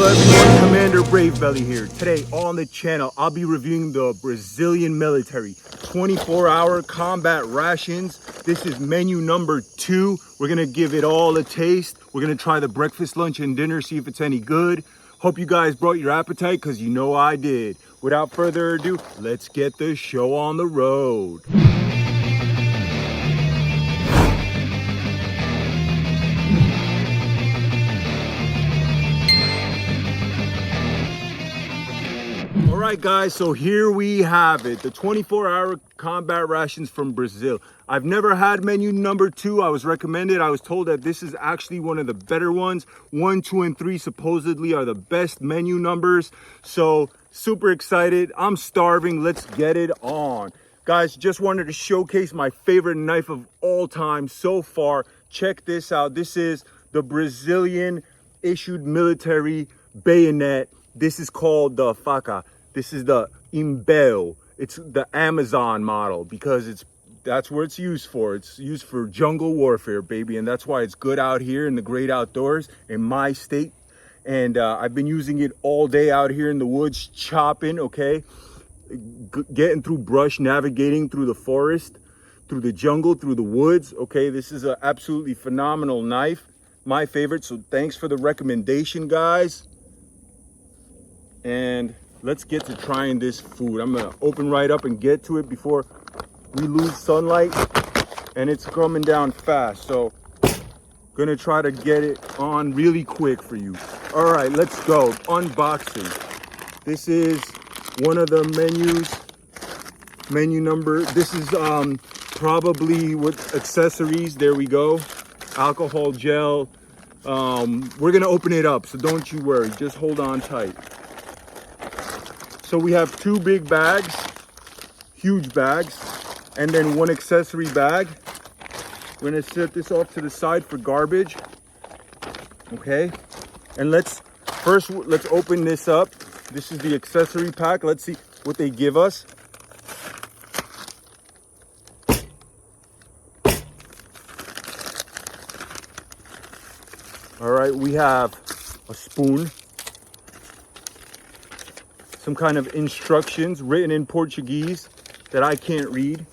Hello everyone, Commander Brave Belly here. Today on the channel, I'll be reviewing the Brazilian military 24-hour combat rations. This is menu number 2. We're gonna give it all a taste. We're gonna try the breakfast, lunch, and dinner, see if it's any good. Hope you guys brought your appetite, because you know I did. Without further ado, let's get the show on the road. Alright guys, so here we have it, the 24-hour combat rations from Brazil. I've never had menu number 2. I was recommended. I was told that this is actually one of the better ones. 1, 2, and 3 supposedly are the best menu numbers. So super excited. I'm starving. Let's get it on. Guys, just wanted to showcase my favorite knife of all time so far. Check this out. This is the Brazilian issued military bayonet. This is called the faca. This is the Imbel. It's the Amazon model because that's where it's used for. It's used for jungle warfare, baby. And that's why it's good out here in the great outdoors in my state. And I've been using it all day out here in the woods, chopping, okay? Getting through brush, navigating through the forest, through the jungle, through the woods, okay? This is an absolutely phenomenal knife. My favorite, so thanks for the recommendation, guys. And let's get to trying this food. I'm gonna open right up and get to it before we lose sunlight, and it's coming down fast, so gonna try to get it on really quick for you. All right, let's go. Unboxing. This is one of the menus, menu number. This is probably with accessories. There we go. Alcohol gel. We're gonna open it up, so don't you worry, just hold on tight. So we have 2 big bags, huge bags, and then 1 accessory bag. We're gonna set this off to the side for garbage. Okay, and let's open this up. This is the accessory pack. Let's see what they give us. All right, we have a spoon. Some kind of instructions written in Portuguese that I can't read.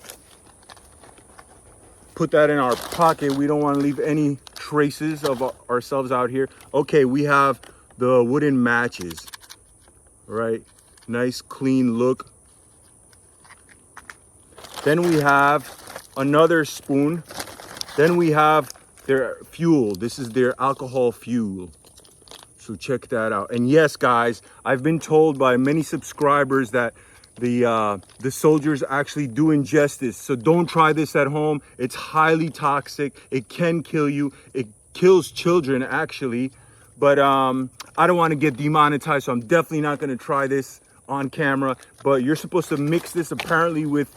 Put that in our pocket. We don't want to leave any traces of ourselves out here. Okay, we have the wooden matches. All right, nice clean look. Then we have another spoon. Then we have their fuel. This is their alcohol fuel. So check that out. And yes, guys, I've been told by many subscribers that the soldiers actually do ingest this. So don't try this at home. It's highly toxic. It can kill you. It kills children, actually. But I don't want to get demonetized, so I'm definitely not going to try this on camera. But you're supposed to mix this apparently with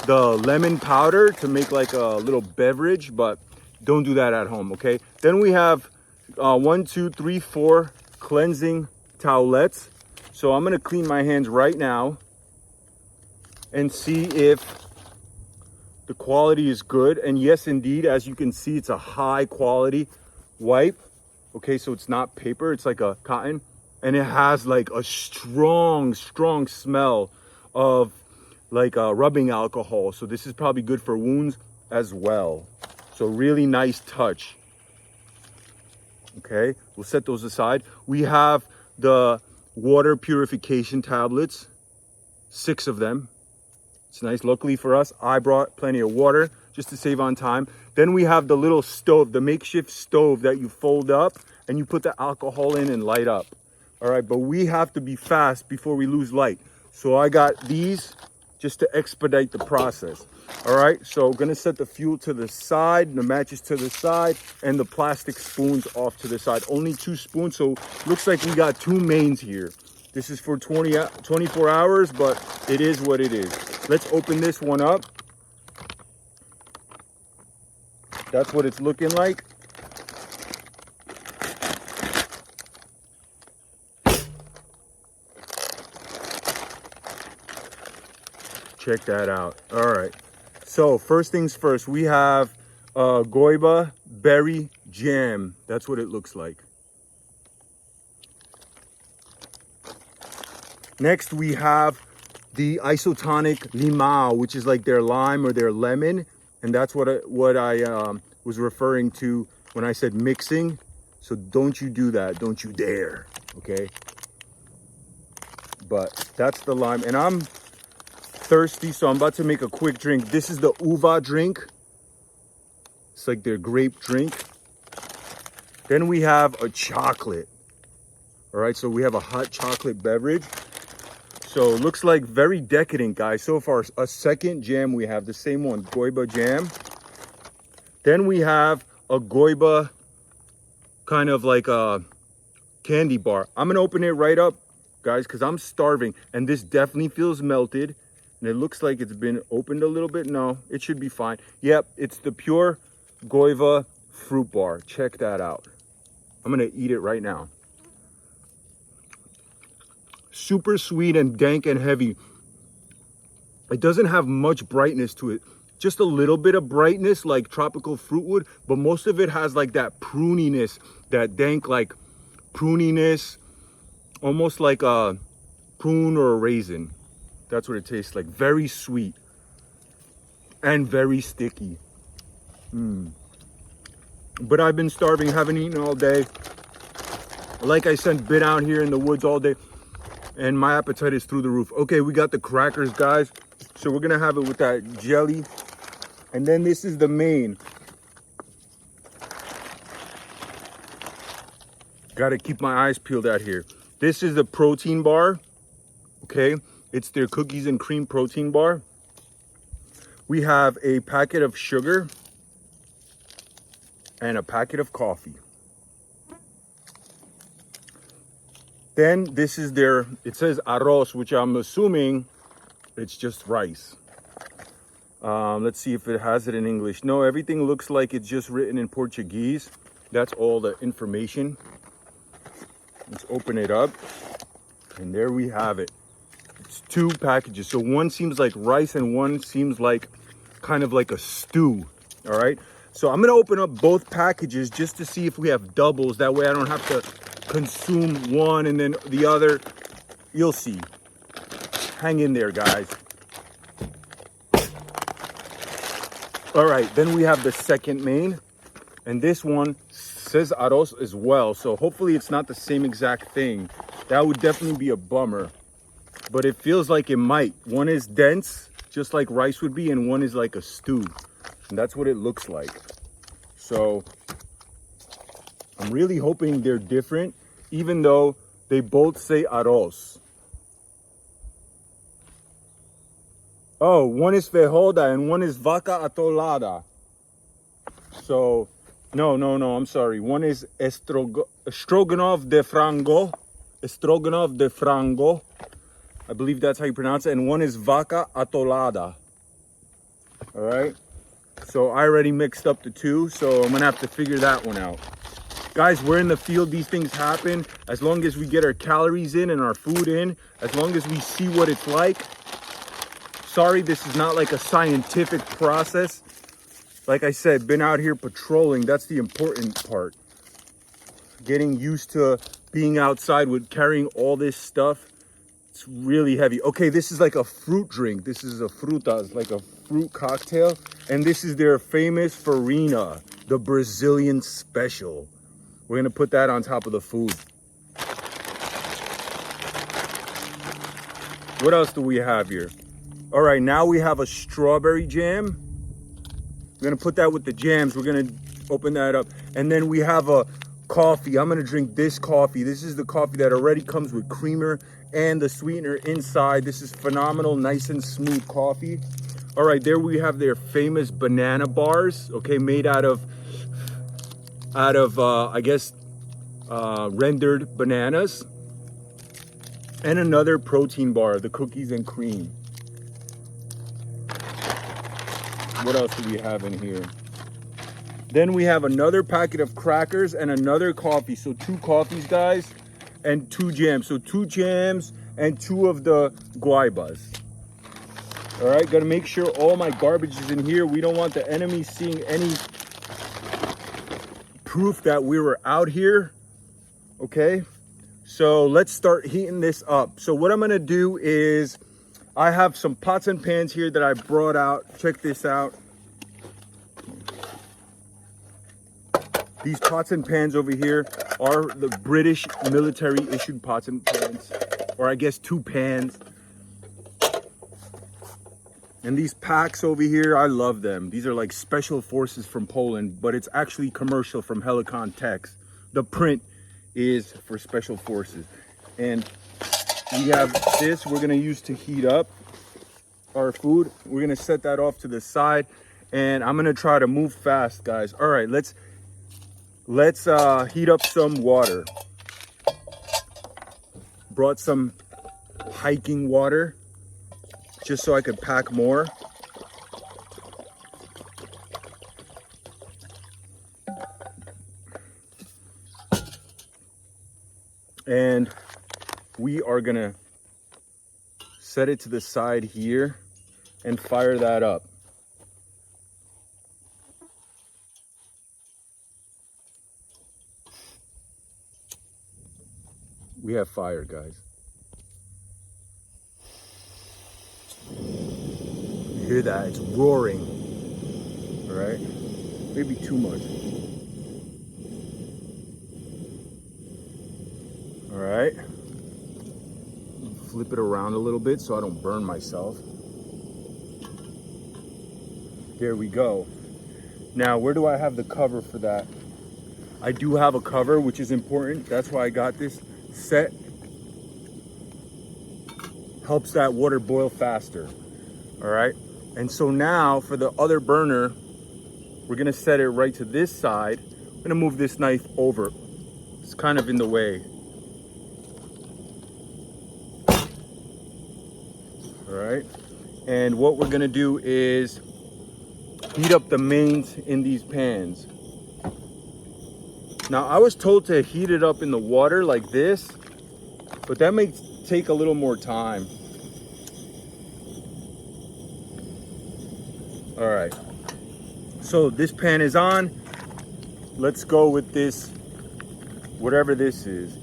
the lemon powder to make like a little beverage, but don't do that at home, okay? Then we have 1, 2, 3, 4 cleansing towelettes. So I'm gonna clean my hands right now and see if the quality is good. And yes, indeed, as you can see, it's a high quality wipe. Okay, so it's not paper, it's like a cotton, and it has like a strong smell of like rubbing alcohol. So this is probably good for wounds as well. So really nice touch. Okay, we'll set those aside. We have the water purification tablets, 6 of them. It's nice. Luckily for us, I brought plenty of water just to save on time. Then we have the little stove, the makeshift stove that you fold up and you put the alcohol in and light up. All right, but we have to be fast before we lose light. So I got these just to expedite the process. All right, so gonna set the fuel to the side, the matches to the side, and the plastic spoons off to the side. Only 2 spoons, so looks like we got 2 mains here. This is for 24 hours, but it is what it is. Let's open this one up. That's what it's looking like. Check that out. All right. So first things first, we have goiaba berry jam. That's what it looks like. Next, we have the isotonic limao, which is like their lime or their lemon. And that's what I was referring to when I said mixing. So don't you do that. Don't you dare. Okay. But that's the lime. And I'm thirsty, so I'm about to make a quick drink. This is the uva drink. It's like their grape drink. Then we have a chocolate. All right, so we have a hot chocolate beverage. So it looks like very decadent, guys. So far, a second jam we have, the same one, goiba jam. Then we have a goiba kind of like a candy bar. I'm gonna open it right up, guys, because I'm starving. And this definitely feels melted. And it looks like it's been opened a little bit. No, it should be fine. Yep, it's the pure goiva fruit bar. Check that out. I'm gonna eat it right now. Super sweet and dank and heavy. It doesn't have much brightness to it. Just a little bit of brightness like tropical fruit would, but most of it has like that pruniness, that dank like pruniness, almost like a prune or a raisin. That's what it tastes like. Very sweet and very sticky. But I've been starving, haven't eaten all day. Like I said, been out here in the woods all day. And my appetite is through the roof. Okay, we got the crackers, guys. So we're gonna have it with that jelly. And then this is the main. Gotta keep my eyes peeled out here. This is the protein bar. Okay, it's their cookies and cream protein bar. We have a packet of sugar and a packet of coffee. Then this is their, it says arroz, which I'm assuming it's just rice. Let's see if it has it in English. No, everything looks like it's just written in Portuguese. That's all the information. Let's open it up. And there we have it. It's 2 packages. So one seems like rice and one seems like kind of like a stew. All right. So I'm going to open up both packages just to see if we have doubles. That way I don't have to consume one and then the other. You'll see. Hang in there, guys. All right, then we have the second main, and this one says arroz as well, so hopefully it's not the same exact thing. That would definitely be a bummer, but it feels like it might. One is dense, just like rice would be, and one is like a stew, and that's what it looks like. So I'm really hoping they're different, even though they both say arroz. Oh, one is feijoada and one is vaca atolada. So, no, I'm sorry. One is stroganoff de frango. Stroganoff de frango. I believe that's how you pronounce it. And one is vaca atolada. All right. So I already mixed up the two. So I'm going to have to figure that one out. Guys, we're in the field. These things happen. As long as we get our calories in and our food in, as long as we see what it's like. Sorry, this is not like a scientific process. Like I said, been out here patrolling. That's the important part. Getting used to being outside with carrying all this stuff. It's really heavy. Okay, this is like a fruit drink. This is a frutas, like a fruit cocktail. And this is their famous farina, the Brazilian special. We're gonna put that on top of the food. What else do we have here? All right, now we have a strawberry jam. We're gonna put that with the jams. We're gonna open that up. And then we have a coffee. I'm gonna drink this coffee. This is the coffee that already comes with creamer and the sweetener inside. This is phenomenal, nice and smooth coffee. All right, there we have their famous banana bars, okay, made out of I guess, rendered bananas. And another protein bar, the cookies and cream. What else do we have in here? Then we have another packet of crackers and another coffee. So 2 coffees, guys, and 2 jams. So 2 jams and 2 of the guaybas. All right, gotta make sure all my garbage is in here. We don't want the enemy seeing any proof that we were out here. Okay, So let's start heating this up. So what I'm gonna do is, I have some pots and pans here that I brought out. Check this out. These pots and pans over here are the British military issued pots and pans, or I guess 2 pans. And these packs over here, I love them. These are like special forces from Poland, but it's actually commercial from Helicon Tex. The print is for special forces. And we have this we're gonna use to heat up our food. We're gonna set that off to the side, and I'm gonna try to move fast, guys. All right, let's heat up some water. Brought some hiking water just so I could pack more. And we are gonna set it to the side here and fire that up. We have fire, guys. You hear that? It's roaring. All right? Maybe too much. All right. Flip it around a little bit so I don't burn myself. There we go. Now, where do I have the cover for that? I do have a cover, which is important. That's why I got this set. Helps that water boil faster. All right. And so now for the other burner, we're gonna set it right to this side. I'm gonna move this knife over. It's kind of in the way. All right. And what we're gonna do is heat up the mains in these pans. Now, I was told to heat it up in the water like this, but that may take a little more time. All right, so this pan is on. Let's go with this, whatever this is.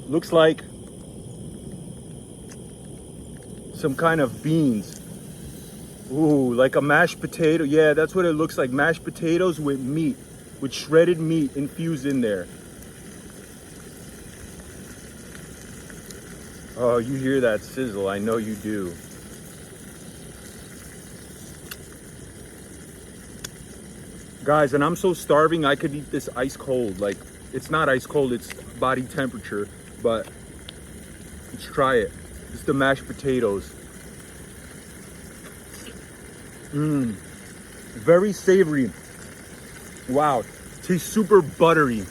Looks like some kind of beans. Ooh, like a mashed potato. Yeah, that's what it looks like. Mashed potatoes with meat, with shredded meat infused in there. Oh, you hear that sizzle? I know you do. Guys, and I'm so starving, I could eat this ice cold. Like, it's not ice cold, it's body temperature, but let's try it. It's the mashed potatoes. Very savory. Wow, tastes super buttery.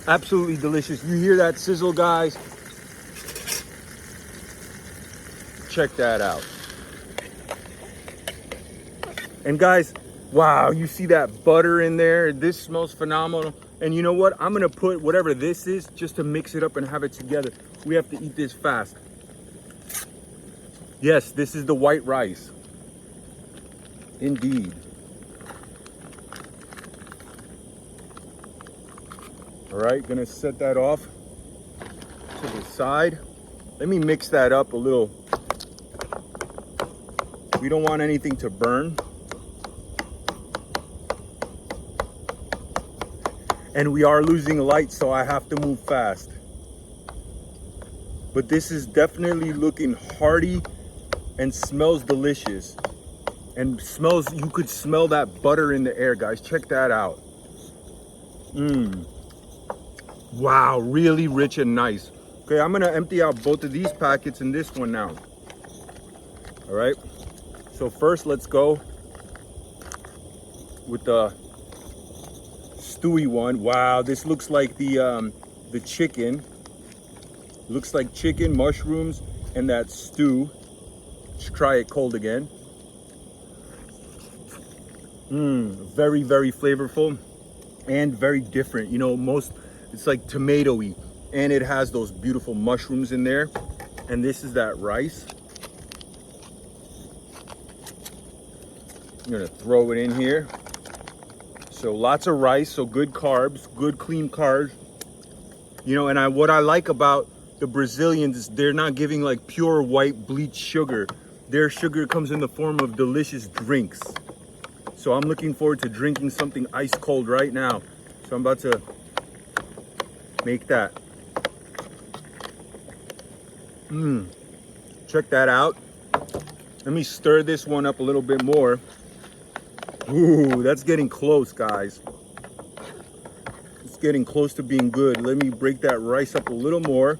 Absolutely delicious. You hear that sizzle, guys? Check that out. And guys, wow, you see that butter in there? This smells phenomenal. And you know what? I'm gonna put whatever this is just to mix it up and have it together. We have to eat this fast. Yes, this is the white rice. Indeed. All right, gonna set that off to the side. Let me mix that up a little. We don't want anything to burn. And we are losing light, so I have to move fast. But this is definitely looking hearty and smells delicious. And smells, you could smell that butter in the air, guys. Check that out. Wow, really rich and nice. Okay, I'm gonna empty out both of these packets and this one now. All right, so first let's go with the stewy one. Wow, this looks like the chicken. Looks like chicken, mushrooms, and that stew. Let's try it cold again. Very, very flavorful and very different. You know, it's like tomatoey, and it has those beautiful mushrooms in there. And this is that rice. I'm gonna throw it in here. So lots of rice, so good carbs, good clean carbs. You know, and what I like about the Brazilians is they're not giving like pure white bleached sugar. Their sugar comes in the form of delicious drinks. So I'm looking forward to drinking something ice cold right now. So I'm about to make that. Check that out. Let me stir this one up a little bit more. Ooh, that's getting close, guys. It's getting close to being good. Let me break that rice up a little more.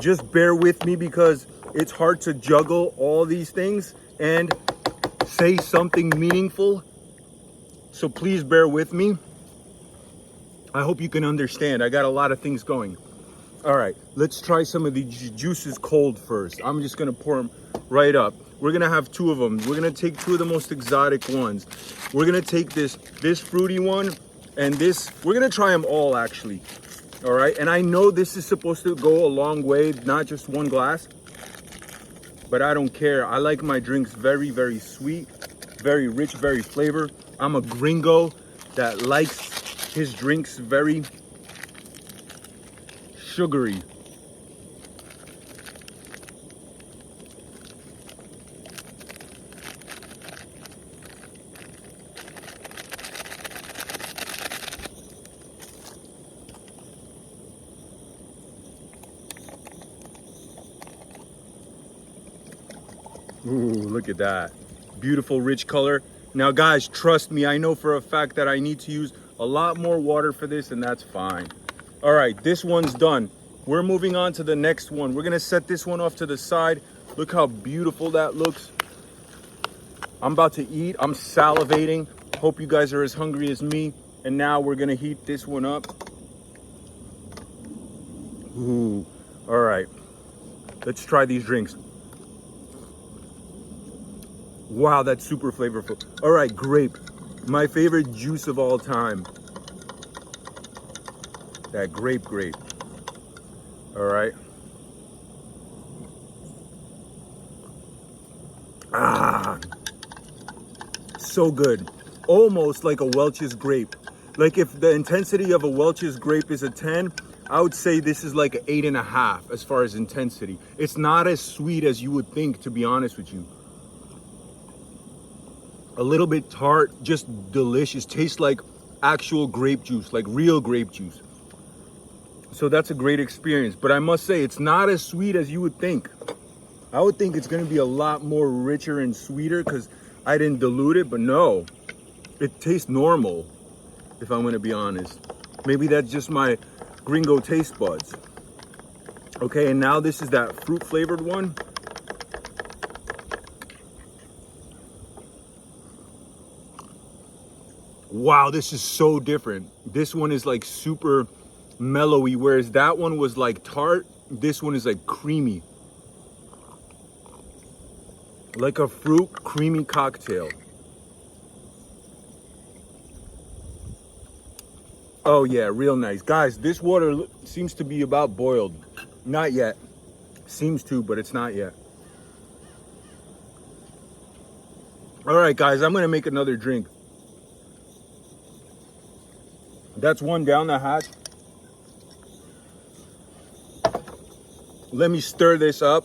Just bear with me because it's hard to juggle all these things and say something meaningful. So please bear with me. I hope you can understand. I got a lot of things going. All right, let's try some of the juices cold first. I'm just gonna pour them right up. We're gonna have two of them. We're gonna take two of the most exotic ones. We're gonna take this fruity one and this. We're gonna try them all actually. All right, and I know this is supposed to go a long way, not just one glass, but I don't care. I like my drinks very, very sweet, very rich, very flavor. I'm a gringo that likes his drinks very sugary. Ooh, look at that. Beautiful, rich color. Now, guys, trust me, I know for a fact that I need to use a lot more water for this, and that's fine. All right, this one's done. We're moving on to the next one. We're gonna set this one off to the side. Look how beautiful that looks. I'm about to eat. I'm salivating. Hope you guys are as hungry as me. And now we're gonna heat this one up. Ooh, all right. Let's try these drinks. Wow, that's super flavorful. All right, grape. My favorite juice of all time. That grape. All right. Ah, so good. Almost like a Welch's grape. Like if the intensity of a Welch's grape is a 10, I would say this is like an 8.5 as far as intensity. It's not as sweet as you would think, to be honest with you. A little bit tart, just delicious. Tastes like actual grape juice, like real grape juice. So that's a great experience. But I must say, it's not as sweet as you would think. I would think it's gonna be a lot more richer and sweeter because I didn't dilute it, but no. It tastes normal, if I'm gonna be honest. Maybe that's just my gringo taste buds. Okay, and now this is that fruit flavored one. Wow, this is so different. This one is like super mellowy, whereas that one was like tart. This one is like creamy. Like a fruit creamy cocktail. Oh yeah, real nice. Guys, this water seems to be about boiled. Not yet. Seems to, but it's not yet. All right, guys, I'm gonna make another drink. That's one down the hatch. Let me stir this up.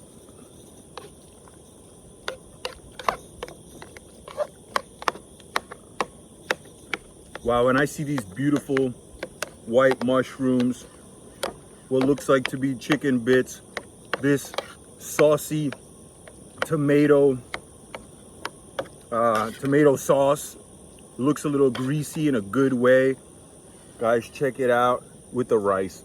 Wow, and I see these beautiful white mushrooms, what looks like to be chicken bits, this saucy tomato sauce. Looks a little greasy in a good way. Guys, check it out with the rice.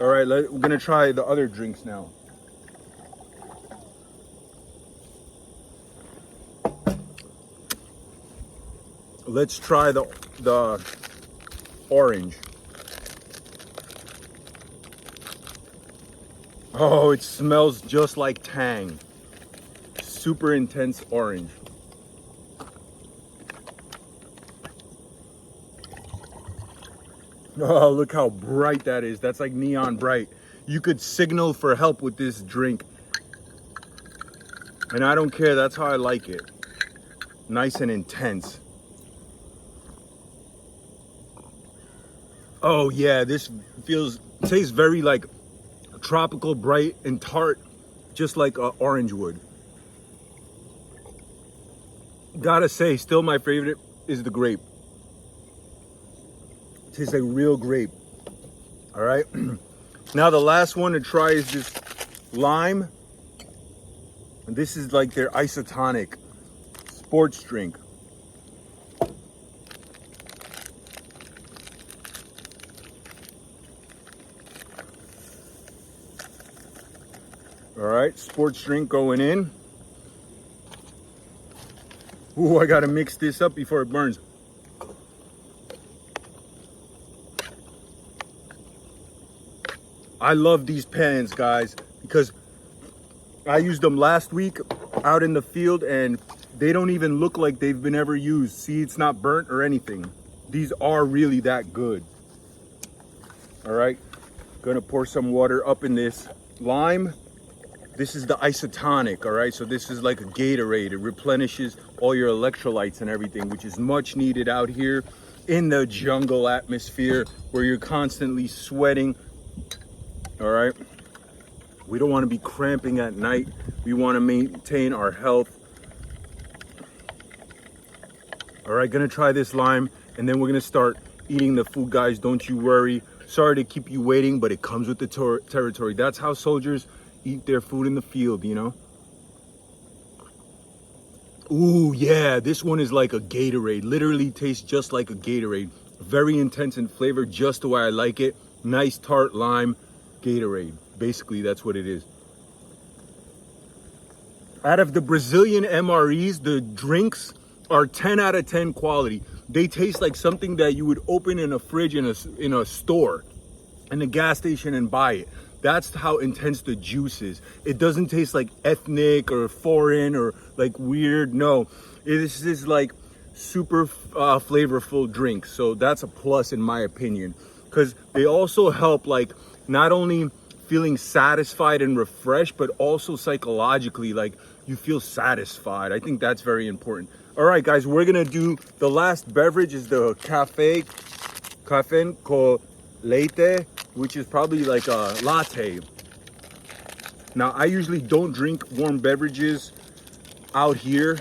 All right, we're gonna try the other drinks now. Let's try the orange. Oh, it smells just like Tang. Super intense orange. Oh, look how bright that is. That's like neon bright. You could signal for help with this drink. And I don't care, that's how I like it. Nice and intense. Oh yeah, this tastes very like tropical, bright and tart, just like orange wood. Gotta say, still my favorite is the grape. Tastes like real grape. All right. Now the last one to try is this lime. And this is like their isotonic sports drink. All right, sports drink going in. Ooh, I gotta mix this up before it burns. I love these pans, guys, because I used them last week out in the field and they don't even look like they've been ever used. See, it's not burnt or anything. These are really that good. All right, gonna pour some water up in this lime. This is the isotonic, all right? So this is like a Gatorade. It replenishes all your electrolytes and everything, which is much needed out here in the jungle atmosphere where you're constantly sweating, all right? We don't want to be cramping at night. We want to maintain our health. All right, gonna try this lime and then we're gonna start eating the food, guys. Don't you worry. Sorry to keep you waiting, but it comes with the territory. That's how soldiers eat their food in the field, you know? Ooh, yeah, this one is like a Gatorade. Literally tastes just like a Gatorade. Very intense in flavor, just the way I like it. Nice tart lime Gatorade. Basically, that's what it is. Out of the Brazilian MREs, the drinks are 10 out of 10 quality. They taste like something that you would open in a fridge in a store, in a gas station and buy it. That's how intense the juice is. It doesn't taste like ethnic or foreign or like weird. No, this is like super flavorful drink. So that's a plus in my opinion, because they also help like not only feeling satisfied and refreshed, but also psychologically, like you feel satisfied. I think that's very important. All right, guys, we're gonna do the last beverage is the cafe con leite, which is probably like a latte. Now, I usually don't drink warm beverages out here,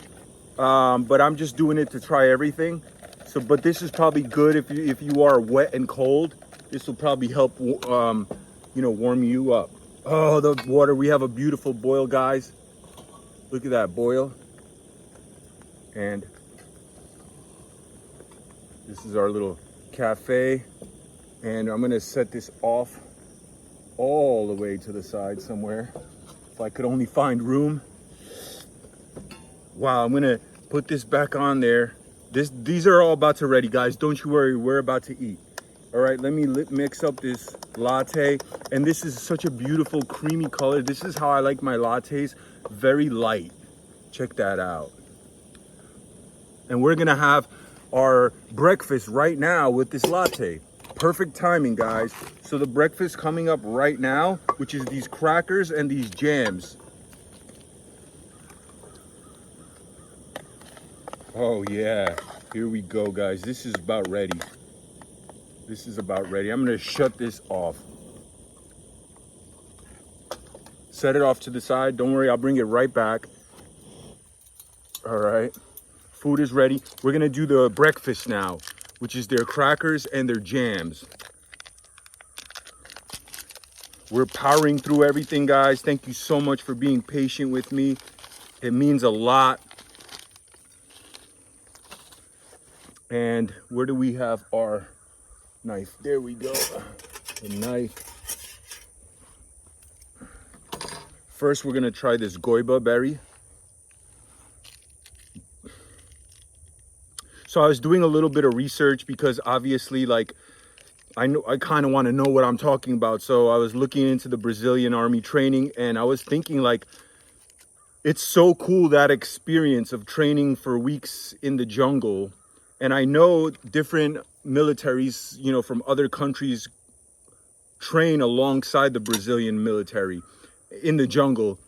but I'm just doing it to try everything. So, but this is probably good if you are wet and cold. This will probably help, you know, warm you up. Oh, the water, we have a beautiful boil, guys. Look at that boil. And this is our little cafe. And I'm gonna set this off all the way to the side somewhere. If I could only find room. Wow, I'm gonna put this back on there. These are all about to ready, guys. Don't you worry, we're about to eat. All right, let me mix up this latte. And this is such a beautiful creamy color. This is how I like my lattes, very light. Check that out. And we're gonna have our breakfast right now with this latte. Perfect timing, guys. So the breakfast coming up right now, which is these crackers and these jams. Oh yeah, here we go, guys. This is about ready. This is about ready. I'm gonna shut this off. Set it off to the side. Don't worry, I'll bring it right back. All right, food is ready. We're gonna do the breakfast now, which is their crackers and their jams. We're powering through everything, guys. Thank you so much for being patient with me. It means a lot. And where do we have our knife? There we go, the knife. First, we're gonna try this goiba berry. So I was doing a little bit of research because obviously, like, I kind of want to know what I'm talking about. So I was looking into the Brazilian army training and I was thinking, like, it's so cool, that experience of training for weeks in the jungle And I know different militaries, you know, from other countries train alongside the Brazilian military in the jungle,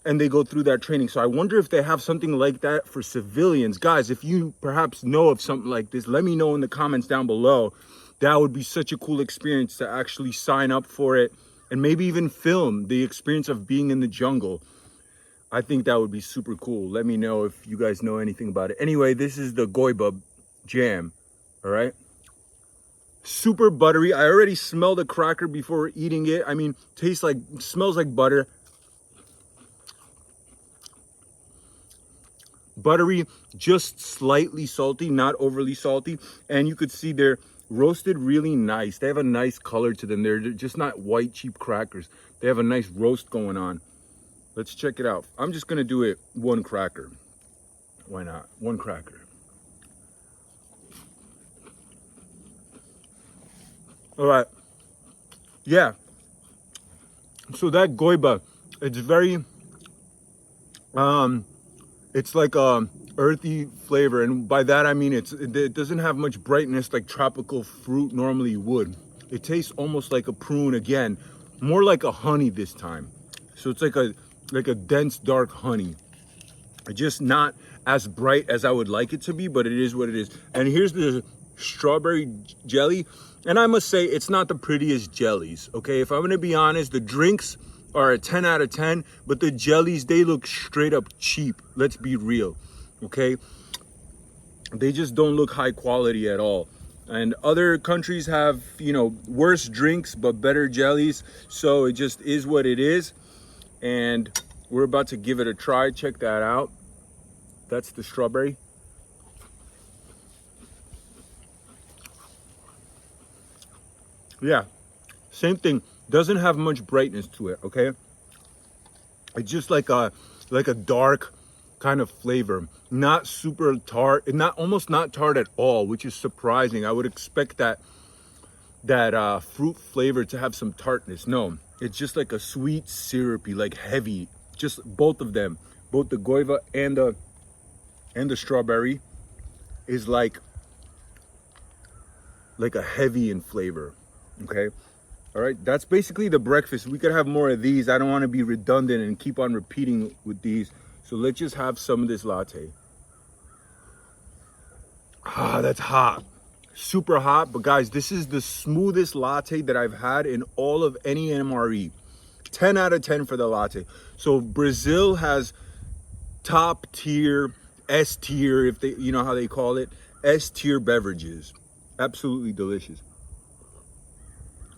and they go through that training. So I wonder if they have something like that for civilians. Guys, if you perhaps know of something like this, let me know in the comments down below. That would be such a cool experience to actually sign up for it and maybe even film the experience of being in the jungle. I think that would be super cool. Let me know if you guys know anything about it. Anyway, this is the goiba jam, all right? Super buttery. I already smelled the cracker before eating it. I mean, smells like butter. Buttery, just slightly salty, not overly salty. And you could see they're roasted really nice. They have a nice color to them. They're just not white, cheap crackers. They have a nice roast going on. Let's check it out. I'm just gonna do it one cracker. Why not? One cracker. All right. Yeah. So that goiba, it's very, it's like a earthy flavor, and by that I mean it doesn't have much brightness like tropical fruit normally would. It tastes almost like a prune again, more like a honey this time. So it's like a dense dark honey. Just not as bright as I would like it to be, but it is what it is. And here's the strawberry jelly, and I must say it's not the prettiest jellies. Okay, if I'm gonna be honest, the drinks are a 10 out of 10, but the jellies, they look straight up cheap. Let's be real, okay? They just don't look high quality at all. And other countries have, you know, worse drinks but better jellies, so it just is what it is. And we're about to give it a try. Check that out. That's the strawberry. Yeah, same thing. Doesn't have much brightness to it, okay? It's just like a dark kind of flavor. Not super tart, almost not tart at all, which is surprising. I would expect that fruit flavor to have some tartness. No, it's just like a sweet, syrupy, like heavy. Just both of them, both the guava and the strawberry is like a heavy in flavor. Okay. All right, that's basically the breakfast. We could have more of these. I don't want to be redundant and keep on repeating with these. So let's just have some of this latte. Ah, that's hot. Super hot. But guys, this is the smoothest latte that I've had in all of any MRE. 10 out of 10 for the latte. So Brazil has top tier, S tier, if they, you know how they call it, S tier beverages. Absolutely delicious.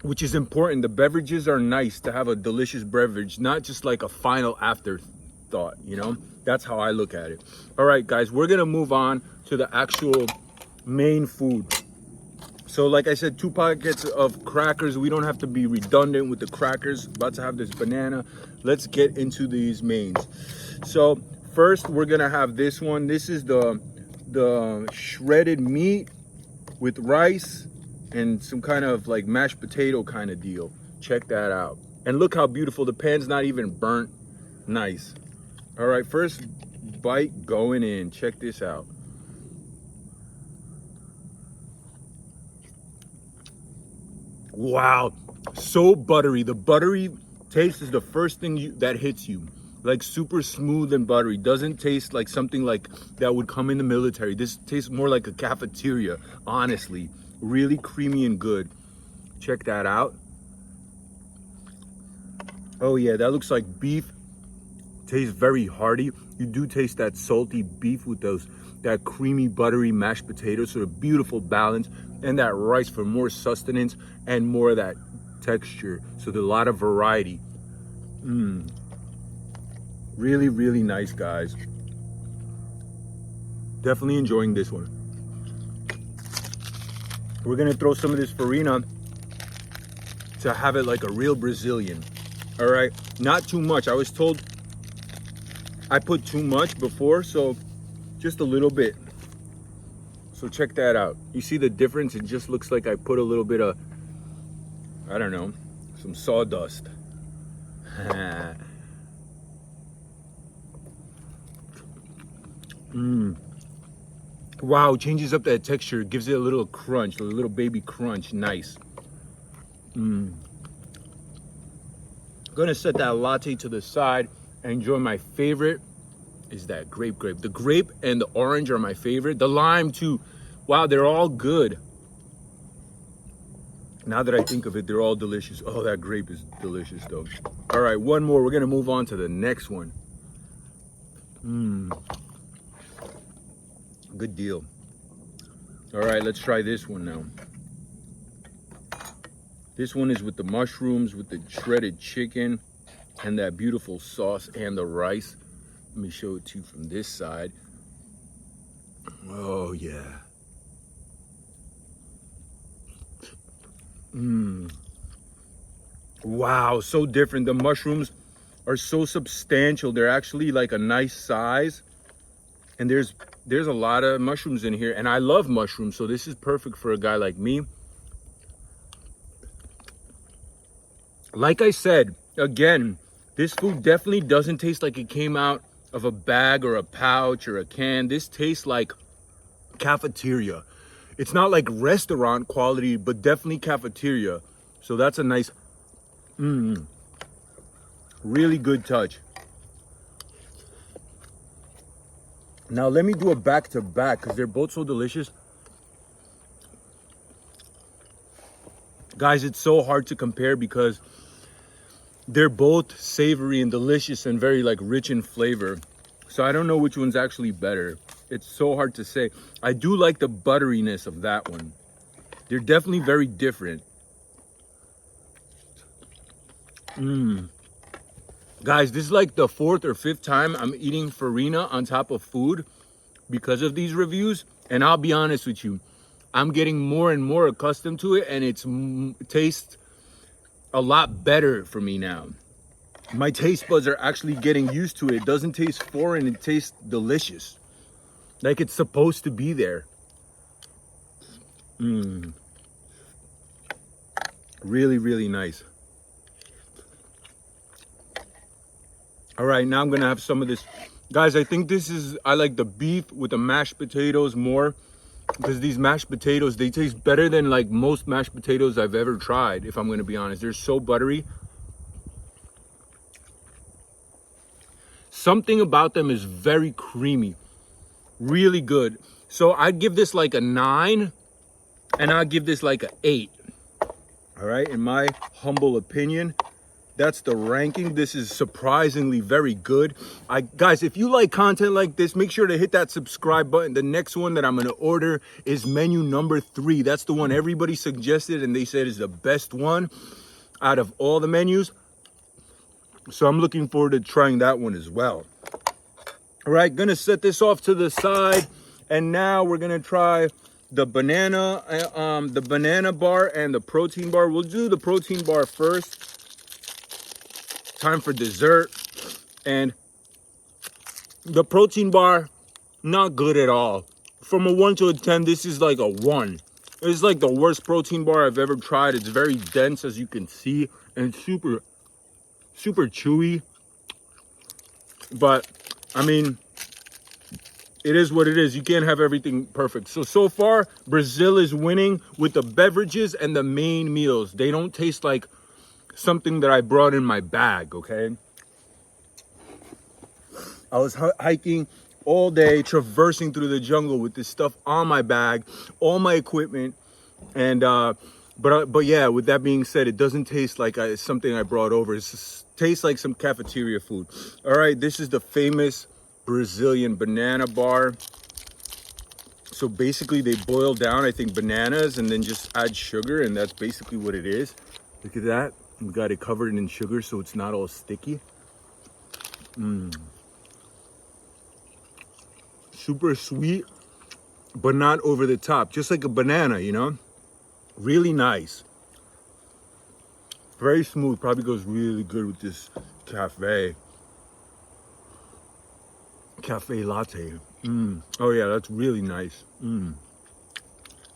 Which is important. The beverages are nice to have a delicious beverage, not just like a final afterthought, you know? That's how I look at it. All right, guys, we're gonna move on to the actual main food. So like I said, 2 packets of crackers. We don't have to be redundant with the crackers. About to have this banana. Let's get into these mains. So first we're gonna have this one. This is the shredded meat with rice and some kind of like mashed potato kind of deal. Check that out. And look how beautiful. The pan's not even burnt. Nice. All right, first bite going in. Check this out. Wow, so buttery. The buttery taste is the first thing that hits you. Like super smooth and buttery. Doesn't taste like something like that would come in the military. This tastes more like a cafeteria, honestly. Really creamy and good. Check that out. Oh yeah, that looks like beef. Tastes very hearty. You do taste that salty beef with that creamy, buttery mashed potatoes. So a beautiful balance. And that rice for more sustenance and more of that texture. So there's a lot of variety. Really, really nice, guys. Definitely enjoying this one. We're gonna throw some of this farina to have it like a real Brazilian. All right, not too much. I was told I put too much before, so just a little bit. So check that out. You see the difference? It just looks like I put a little bit of, I don't know, some sawdust. Wow, changes up that texture, gives it a little crunch, a little baby crunch. Nice. Gonna set that latte to the side and enjoy my favorite is that grape. The grape and the orange are my favorite. The lime too. Wow, they're all good. Now that I think of it, they're all delicious. Oh, that grape is delicious though. All right, one more. We're gonna move on to the next one. Good deal. All right, let's try this one now. This one is with the mushrooms, with the shredded chicken, and that beautiful sauce and the rice. Let me show it to you from this side. Oh, yeah. Wow, so different. The mushrooms are so substantial. They're actually like a nice size. And there's a lot of mushrooms in here. And I love mushrooms, so this is perfect for a guy like me. Like I said, again, this food definitely doesn't taste like it came out of a bag or a pouch or a can. This tastes like cafeteria. It's not like restaurant quality, but definitely cafeteria. So that's a nice, really good touch. Now let me do a back to back because they're both so delicious. Guys, it's so hard to compare because they're both savory and delicious and very like rich in flavor. So I don't know which one's actually better. It's so hard to say. I do like the butteriness of that one. They're definitely very different. Guys, this is like the 4th or 5th time I'm eating farina on top of food because of these reviews. And I'll be honest with you, I'm getting more and more accustomed to it, and it tastes a lot better for me now. My taste buds are actually getting used to it. It doesn't taste foreign, it tastes delicious. Like it's supposed to be there. Really, really nice. All right, now I'm gonna have some of this. Guys, I think I like the beef with the mashed potatoes more because these mashed potatoes, they taste better than like most mashed potatoes I've ever tried, if I'm gonna be honest. They're so buttery. Something about them is very creamy, really good. So I'd give this like a 9 and I'd give this like a 8. All right, in my humble opinion, that's the ranking. This is surprisingly very good. Guys, if you like content like this, make sure to hit that subscribe button. The next one that I'm gonna order is menu number 3. That's the one everybody suggested and they said is the best one out of all the menus. So I'm looking forward to trying that one as well. All right, gonna set this off to the side. And now we're gonna try the banana bar and the protein bar. We'll do the protein bar first. Time for dessert. And the protein bar, not good at all. From a 1 to a 10, this is like a 1. It's like the worst protein bar I've ever tried. It's very dense, as you can see, and super chewy. But I mean, it is what it is. You can't have everything perfect. So far, Brazil is winning with the beverages and the main meals. They don't taste like something that I brought in my bag, okay? I was hiking all day, traversing through the jungle with this stuff on my bag, all my equipment, and but yeah, with that being said, it doesn't taste like something I brought over. It tastes like some cafeteria food. All right, this is the famous Brazilian banana bar. So basically they boil down, I think, bananas and then just add sugar, and that's basically what it is. Look at that. We got it covered in sugar so it's not all sticky. Super sweet, but not over the top. Just like a banana, you know? Really nice. Very smooth. Probably goes really good with this cafe latte. Oh yeah, that's really nice.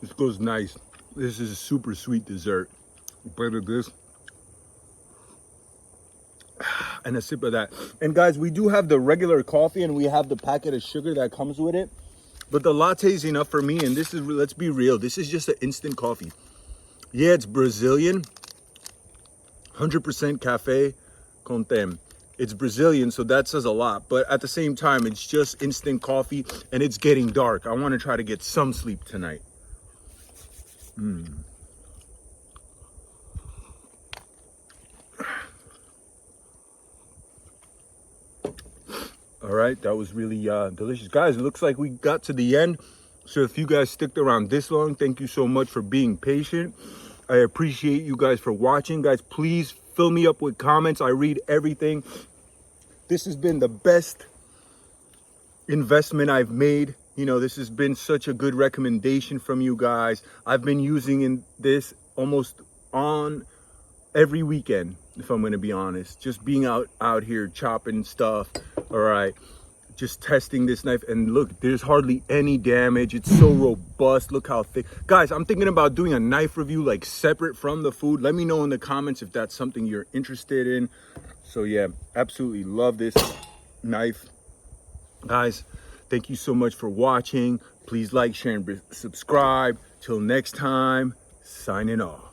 This goes nice. This is a super sweet dessert. Bite of this. And a sip of that. And guys, we do have the regular coffee and we have the packet of sugar that comes with it. But the latte is enough for me. And this is, let's be real, this is just an instant coffee. Yeah, it's Brazilian, 100% cafe con tem. It's Brazilian, so that says a lot. But at the same time, it's just instant coffee and it's getting dark. I want to try to get some sleep tonight. All right, that was really delicious. Guys, it looks like we got to the end. So if you guys sticked around this long, thank you so much for being patient. I appreciate you guys for watching. Guys, please fill me up with comments. I read everything. This has been the best investment I've made. You know, this has been such a good recommendation from you guys. I've been using this almost on every weekend, if I'm going to be honest. Just being out here chopping stuff. All right, just testing this knife, and look, there's hardly any damage. It's so robust. Look how thick. Guys, I'm thinking about doing a knife review like separate from the food. Let me know in the comments if that's something you're interested in. So yeah, absolutely love this knife. Guys, thank you so much for watching. Please like, share, and subscribe. Till next time, signing off.